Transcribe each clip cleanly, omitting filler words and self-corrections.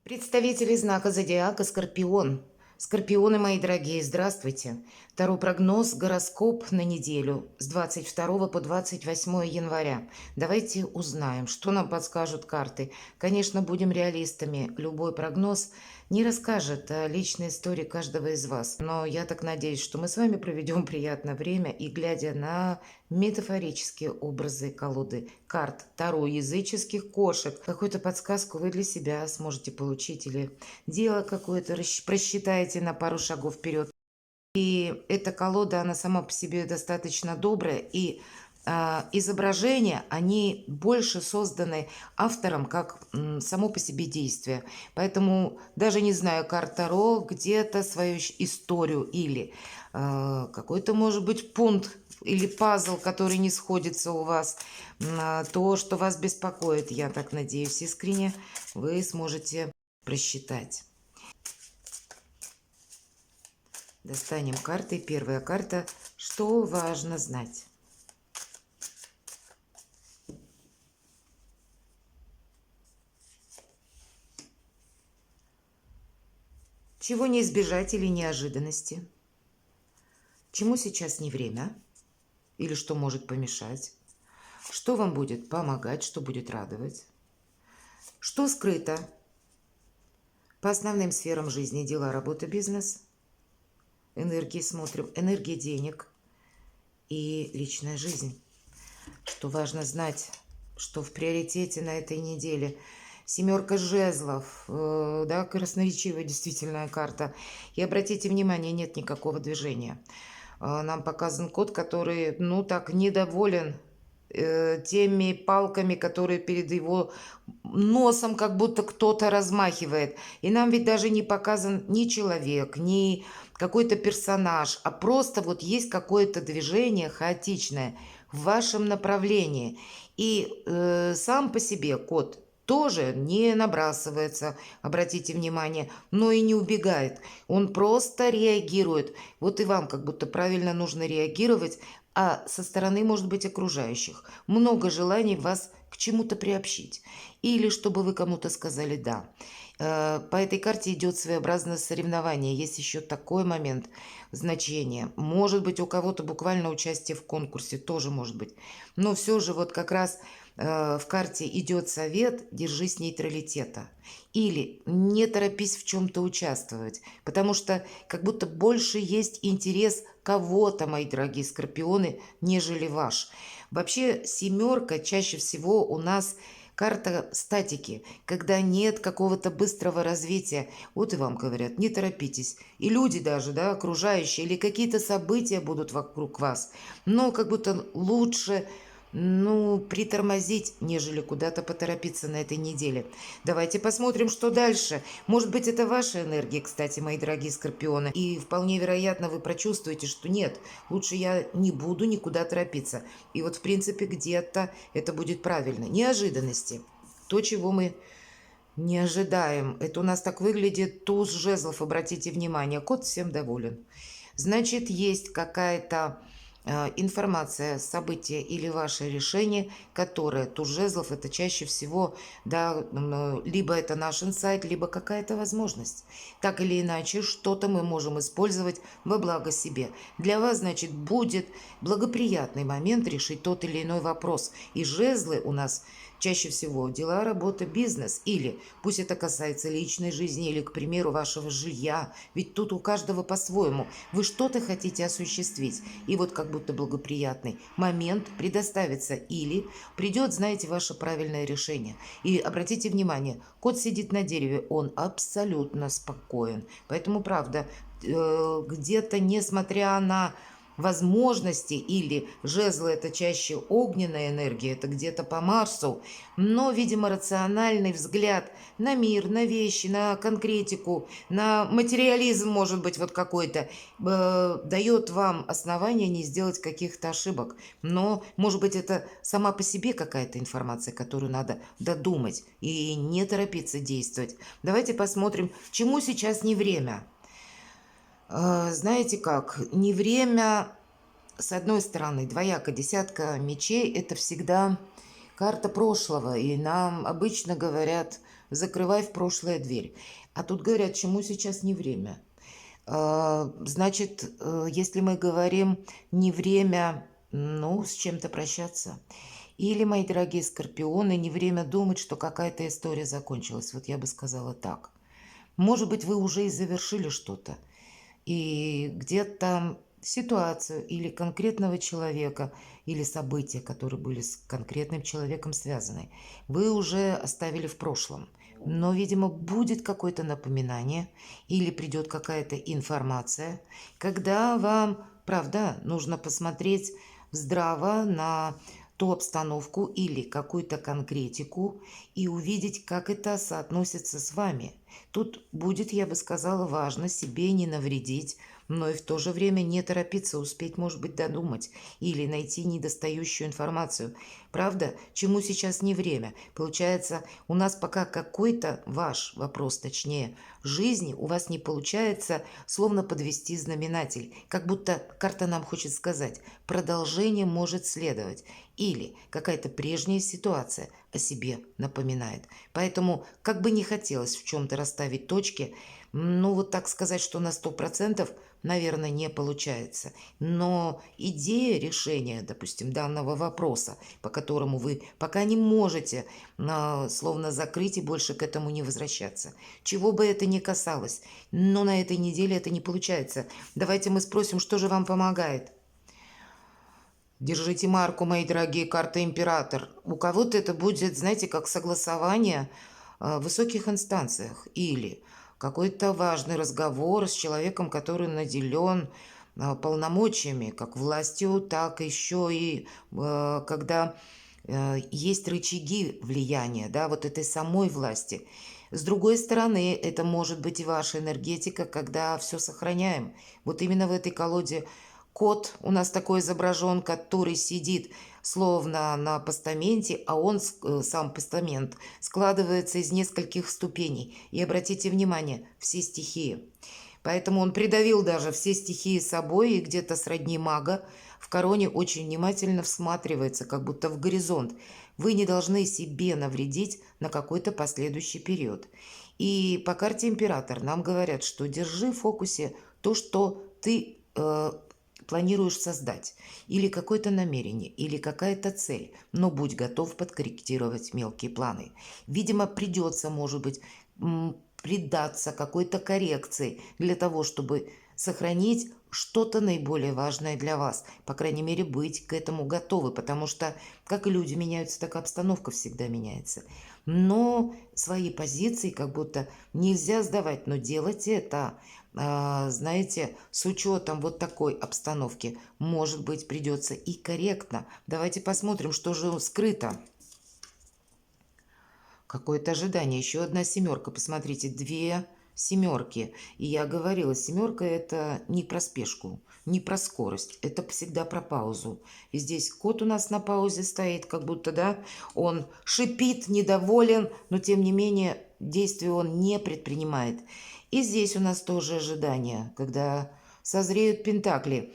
Представители знака зодиака Скорпион. Скорпионы, мои дорогие, здравствуйте. Таро прогноз, гороскоп на неделю с 22 по 28 января. Давайте узнаем, что нам подскажут карты. Конечно, будем реалистами. Любой прогноз не расскажет о личной истории каждого из вас. Но я так надеюсь, что мы с вами проведем приятное время и, глядя на метафорические образы колоды карт Таро языческих кошек, какую-то подсказку вы для себя сможете получить или дело какое-то просчитаете на пару шагов вперед. И эта колода, она сама по себе достаточно добрая, и изображения, они больше созданы автором как само по себе действие. Поэтому даже не знаю, карт Таро где-то свою историю или какой-то, может быть, пункт или пазл, который не сходится у вас, то, что вас беспокоит, я так надеюсь искренне, вы сможете просчитать. Достанем карты. Первая карта. Что важно знать? Чего не избежать или неожиданности? Чему сейчас не время? Или что может помешать? Что вам будет помогать, что будет радовать? Что скрыто по основным сферам жизни? Дела, работа, бизнес. Энергии смотрим. Энергия денег и личная жизнь. Что важно знать, что в приоритете на этой неделе? Семерка жезлов, да, красноречивая действительно карта. И обратите внимание, нет никакого движения. Нам показан кот, который, ну так, недоволен теми палками, которые перед его носом как будто кто-то размахивает. И нам ведь даже не показан ни человек, ни какой-то персонаж, а просто вот есть какое-то движение хаотичное в вашем направлении. И сам по себе кот тоже не набрасывается, обратите внимание, но и не убегает. Он просто реагирует. Вот и вам как будто правильно нужно реагировать, а со стороны, может быть, окружающих. Много желаний вас к чему-то приобщить. Или чтобы вы кому-то сказали «да». По этой карте идет своеобразное соревнование. Есть еще такой момент значения. Может быть, у кого-то буквально участие в конкурсе тоже может быть. Но все же вот как раз в карте идет совет «держись нейтралитета». Или не торопись в чем-то участвовать, потому что как будто больше есть интерес кого-то, мои дорогие скорпионы, нежели ваш. Вообще семерка чаще всего у нас карта статики, когда нет какого-то быстрого развития. Вот и вам говорят, не торопитесь. И люди даже, да, окружающие, или какие-то события будут вокруг вас. Но как будто лучше, ну, притормозить, нежели куда-то поторопиться на этой неделе. Давайте посмотрим, что дальше. Может быть, это ваша энергия, кстати, мои дорогие скорпионы. И вполне вероятно, вы прочувствуете, что нет, лучше я не буду никуда торопиться. И вот, в принципе, где-то это будет правильно. Неожиданности. То, чего мы не ожидаем. Это у нас так выглядит туз жезлов, обратите внимание. Кот всем доволен. Значит, есть какая-то информация, событие или ваше решение, которое туз жезлов, это чаще всего, да, либо это наш инсайт, либо какая-то возможность. Так или иначе, что-то мы можем использовать во благо себе. Для вас, значит, будет благоприятный момент решить тот или иной вопрос. И жезлы у нас чаще всего дела, работа, бизнес. Или пусть это касается личной жизни или, к примеру, вашего жилья. Ведь тут у каждого по-своему. Вы что-то хотите осуществить. И вот как будто благоприятный момент предоставится. Или придет, знаете, ваше правильное решение. И обратите внимание, кот сидит на дереве, он абсолютно спокоен. Поэтому, правда, где-то, несмотря на возможности, или жезлы это чаще огненная энергия, это где-то по Марсу, но, видимо, рациональный взгляд на мир, на вещи, на конкретику, на материализм, может быть, вот какой-то, дает вам основание не сделать каких-то ошибок. Но, может быть, это сама по себе какая-то информация, которую надо додумать и не торопиться действовать. Давайте посмотрим, чему сейчас не время. Знаете как, не время, с одной стороны, двояко, десятка мечей – это всегда карта прошлого. И нам обычно говорят, закрывай в прошлое дверь. А тут говорят, чему сейчас не время. Значит, если мы говорим не время, ну, с чем-то прощаться. Или, мои дорогие скорпионы, не время думать, что какая-то история закончилась. Вот я бы сказала так. Может быть, вы уже и завершили что-то. И где-то ситуацию или конкретного человека, или события, которые были с конкретным человеком связаны, вы уже оставили в прошлом. Но, видимо, будет какое-то напоминание или придет какая-то информация, когда вам, правда, нужно посмотреть здраво на ту обстановку или какую-то конкретику и увидеть, как это соотносится с вами. Тут будет, я бы сказала, важно себе не навредить, но и в то же время не торопиться, успеть, может быть, додумать или найти недостающую информацию. Правда, чему сейчас не время? Получается, у нас пока какой-то ваш вопрос, точнее, жизни у вас не получается словно подвести знаменатель. Как будто карта нам хочет сказать, продолжение может следовать. Или какая-то прежняя ситуация о себе напоминает. Поэтому, как бы не хотелось в чем-то расставить точки, ну вот так сказать, что на 100%, наверное, не получается. Но идея решения, допустим, данного вопроса, по которому вы пока не можете словно закрыть и больше к этому не возвращаться. Чего бы это ни касалось, но на этой неделе это не получается. Давайте мы спросим, что же вам помогает. Держите марку, мои дорогие, карта император. У кого-то это будет, знаете, как согласование в высоких инстанциях или какой-то важный разговор с человеком, который наделен полномочиями, как властью, так еще и когда есть рычаги влияния, да, вот этой самой власти. С другой стороны, это может быть и ваша энергетика, когда все сохраняем. Вот именно в этой колоде кот у нас такой изображен, который сидит словно на постаменте, а он, сам постамент, складывается из нескольких ступеней. И обратите внимание, все стихии. Поэтому он придавил даже все стихии собой и где-то сродни мага в короне очень внимательно всматривается, как будто в горизонт. Вы не должны себе навредить на какой-то последующий период. И по карте император нам говорят, что держи в фокусе то, что ты планируешь создать, или какое-то намерение, или какая-то цель, но будь готов подкорректировать мелкие планы. Видимо, придется, может быть, предаться какой-то коррекции для того, чтобы сохранить что-то наиболее важное для вас. По крайней мере, быть к этому готовы, потому что как и люди меняются, так и обстановка всегда меняется. Но свои позиции как будто нельзя сдавать, но делать это, знаете, с учетом вот такой обстановки, может быть, придется и корректно. Давайте посмотрим, что же скрыто. Какое-то ожидание. Еще одна семерка. Посмотрите, две семерки. И я говорила, семерка это не про спешку, не про скорость. Это всегда про паузу. И здесь кот у нас на паузе стоит, как будто, да, он шипит, недоволен, но тем не менее действий он не предпринимает. И здесь у нас тоже ожидание, когда созреют пентакли.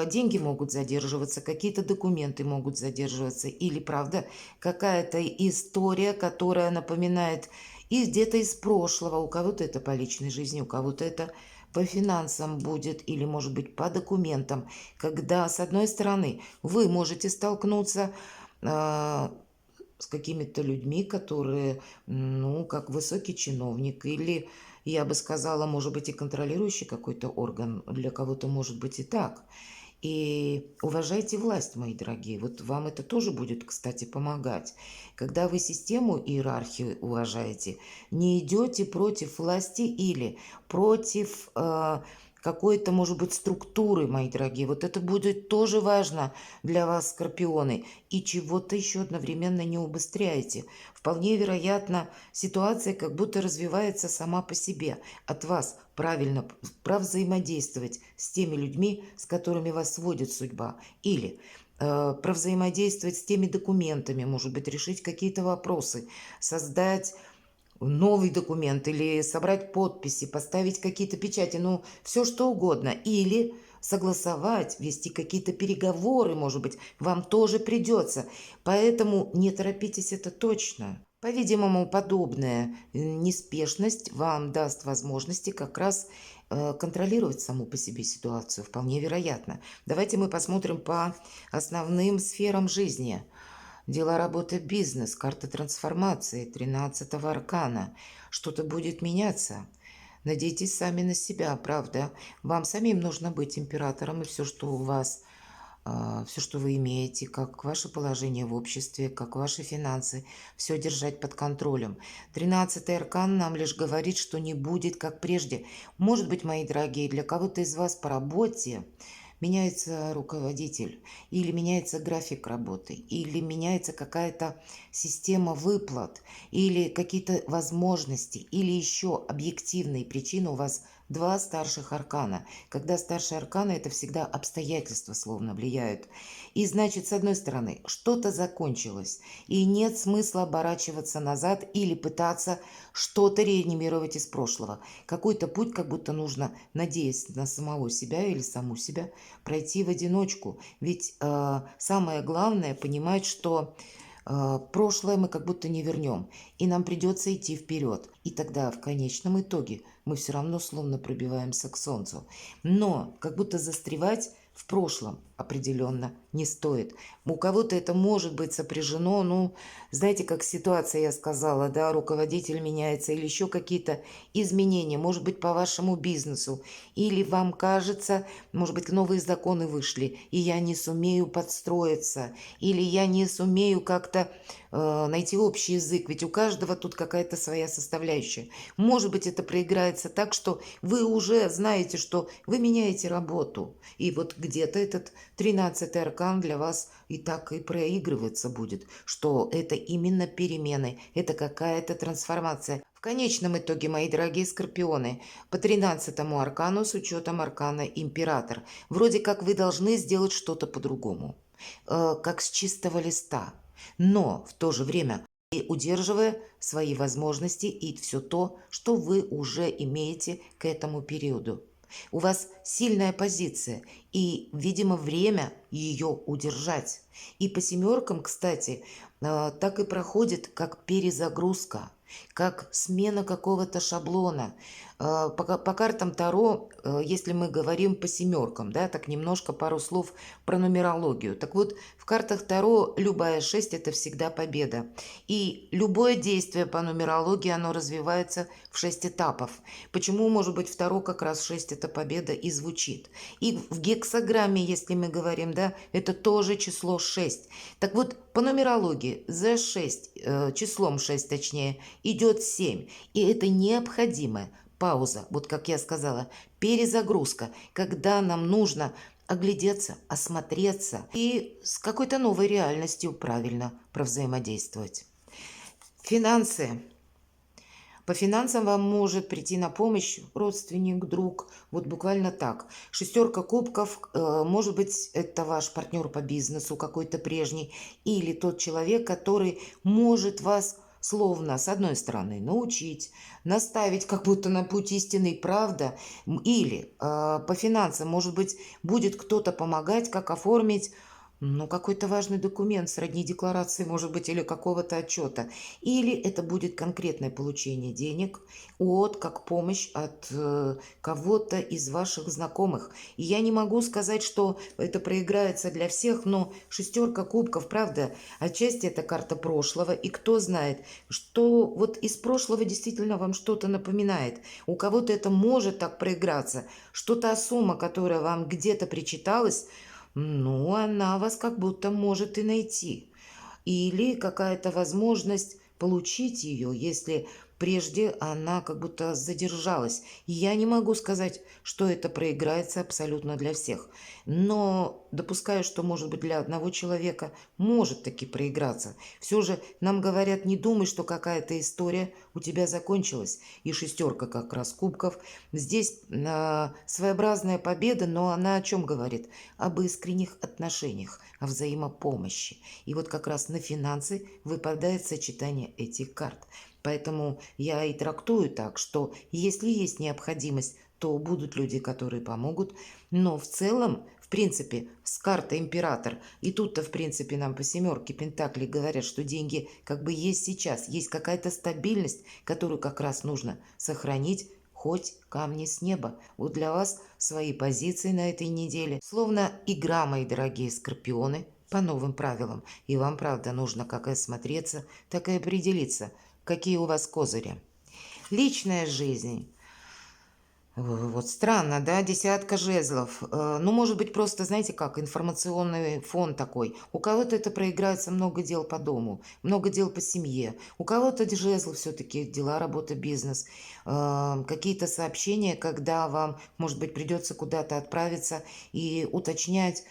Деньги могут задерживаться, какие-то документы могут задерживаться. Или, правда, какая-то история, которая напоминает и где-то из прошлого. У кого-то это по личной жизни, у кого-то это по финансам будет или, может быть, по документам. Когда, с одной стороны, вы можете столкнуться с какими-то людьми, которые, ну, как высокий чиновник или, я бы сказала, может быть, и контролирующий какой-то орган, для кого-то может быть и так. И уважайте власть, мои дорогие. Вот вам это тоже будет, кстати, помогать. Когда вы систему иерархии уважаете, не идете против власти или против какой-то, может быть, структуры, мои дорогие. Вот это будет тоже важно для вас, скорпионы. И чего-то еще одновременно не убыстряете. Вполне вероятно, ситуация как будто развивается сама по себе. От вас правильно взаимодействовать с теми людьми, с которыми вас сводит судьба. Или провзаимодействовать с теми документами, может быть, решить какие-то вопросы, создать новый документ или собрать подписи, поставить какие-то печати, ну, все что угодно. Или согласовать, вести какие-то переговоры, может быть, вам тоже придется. Поэтому не торопитесь, это точно. По-видимому, подобная неспешность вам даст возможности как раз контролировать саму по себе ситуацию, вполне вероятно. Давайте мы посмотрим по основным сферам жизни. Дела, работа, бизнес, карта трансформации, 13-го аркана. Что-то будет меняться. Надейтесь сами на себя, правда. Вам самим нужно быть императором, и все, что у вас, все, что вы имеете, как ваше положение в обществе, как ваши финансы, все держать под контролем. 13-й аркан нам лишь говорит, что не будет как прежде. Может быть, мои дорогие, для кого-то из вас по работе меняется руководитель, или меняется график работы, или меняется какая-то система выплат, или какие-то возможности, или еще объективные причины. У вас два старших аркана. Когда старшие арканы, это всегда обстоятельства словно влияют. И значит, с одной стороны, что-то закончилось, и нет смысла оборачиваться назад или пытаться что-то реанимировать из прошлого. Какой-то путь как будто нужно, надеясь на самого себя или саму себя, пройти в одиночку. Ведь самое главное понимать, что прошлое мы как будто не вернем, и нам придется идти вперед. И тогда в конечном итоге мы все равно словно пробиваемся к солнцу. Но как будто застревать в прошлом определенно не стоит. У кого-то это может быть сопряжено, ну, знаете, как ситуация, я сказала, да, руководитель меняется или еще какие-то изменения, может быть, по вашему бизнесу, или вам кажется, может быть, новые законы вышли, и я не сумею подстроиться, или я не сумею как-то найти общий язык, ведь у каждого тут какая-то своя составляющая. Может быть, это проиграется так, что вы уже знаете, что вы меняете работу, и вот где-то этот 13-й аркан для вас и так и проигрываться будет, что это именно перемены, это какая-то трансформация. В конечном итоге, мои дорогие скорпионы, по 13-му аркану с учетом аркана император, вроде как вы должны сделать что-то по-другому, как с чистого листа, но в то же время и удерживая свои возможности и все то, что вы уже имеете к этому периоду. У вас сильная позиция, и, видимо, время ее удержать. И по семеркам, кстати, так и проходит, как перезагрузка, как смена какого-то шаблона. По картам Таро, если мы говорим по семеркам, да, так немножко пару слов про нумерологию. Так вот, в картах Таро любая 6 это всегда победа. И любое действие по нумерологии, оно развивается в 6 этапов. Почему, может быть, в Таро как раз 6 это победа и звучит. И в гексаграмме, если мы говорим, да, это тоже число 6. Так вот, по нумерологии за 6, числом 6 точнее, идет 7. И это необходимая пауза, вот как я сказала, перезагрузка, когда нам нужно оглядеться, осмотреться и с какой-то новой реальностью правильно провзаимодействовать. Финансы. По финансам вам может прийти на помощь родственник, друг, вот буквально так. Шестерка кубков, может быть, это ваш партнер по бизнесу какой-то прежний, или тот человек, который может вас словно, с одной стороны, научить, наставить как будто на путь истинный, правда, или по финансам, может быть, будет кто-то помогать, как оформить, ну, какой-то важный документ, сродни декларации, может быть, или какого-то отчета. Или это будет конкретное получение денег как помощь от кого-то из ваших знакомых. И я не могу сказать, что это проиграется для всех, но шестерка кубков, правда, отчасти это карта прошлого. И кто знает, что вот из прошлого действительно вам что-то напоминает. У кого-то это может так проиграться. Что-то сумма, которая вам где-то причиталась, ну, она вас как будто может и найти. Или какая-то возможность получить ее, если прежде она как будто задержалась. Я не могу сказать, что это проиграется абсолютно для всех. Но допускаю, что, может быть, для одного человека может таки проиграться. Все же нам говорят, не думай, что какая-то история у тебя закончилась. И шестерка как раз кубков. Здесь своеобразная победа, но она о чем говорит? Об искренних отношениях, о взаимопомощи. И вот как раз на финансы выпадает сочетание этих карт. Поэтому я и трактую так, что если есть необходимость, то будут люди, которые помогут. Но в целом, в принципе, с карты император. И тут-то, в принципе, нам по семерке пентаклей говорят, что деньги как бы есть сейчас. Есть какая-то стабильность, которую как раз нужно сохранить, хоть камни с неба. Вот для вас свои позиции на этой неделе. Словно игра, мои дорогие скорпионы, по новым правилам. И вам, правда, нужно как и осмотреться, так и определиться, какие у вас козыри. Личная жизнь. Вот странно, да, десятка жезлов. Ну, может быть, просто, знаете, как информационный фон такой. У кого-то это проиграется много дел по дому, много дел по семье. У кого-то жезлов все-таки дела, работа, бизнес. Какие-то сообщения, когда вам, может быть, придется куда-то отправиться и уточнять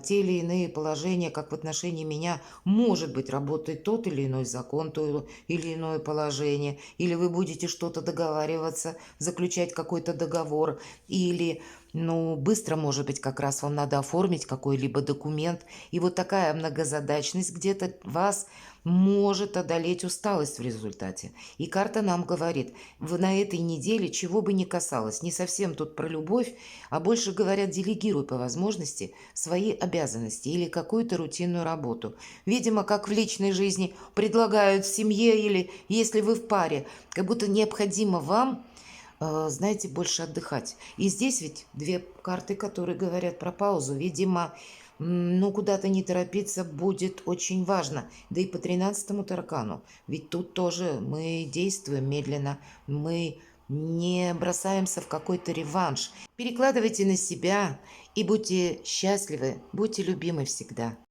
те или иные положения, как в отношении меня, может быть, работает тот или иной закон, то или иное положение, или вы будете что-то договариваться, заключать какой-то договор, или, ну, быстро, может быть, как раз вам надо оформить какой-либо документ, и вот такая многозадачность где-то вас может одолеть усталость в результате. И карта нам говорит, на этой неделе, чего бы ни касалось, не совсем тут про любовь, а больше говорят, делегируй по возможности свои обязанности или какую-то рутинную работу. Видимо, как в личной жизни предлагают в семье или если вы в паре, как будто необходимо вам, знаете, больше отдыхать. И здесь ведь две карты, которые говорят про паузу. Видимо, ну, куда-то не торопиться будет очень важно. Да и по 13-му таракану. Ведь тут тоже мы действуем медленно. Мы не бросаемся в какой-то реванш. Перекладывайте на себя и будьте счастливы, будьте любимы всегда.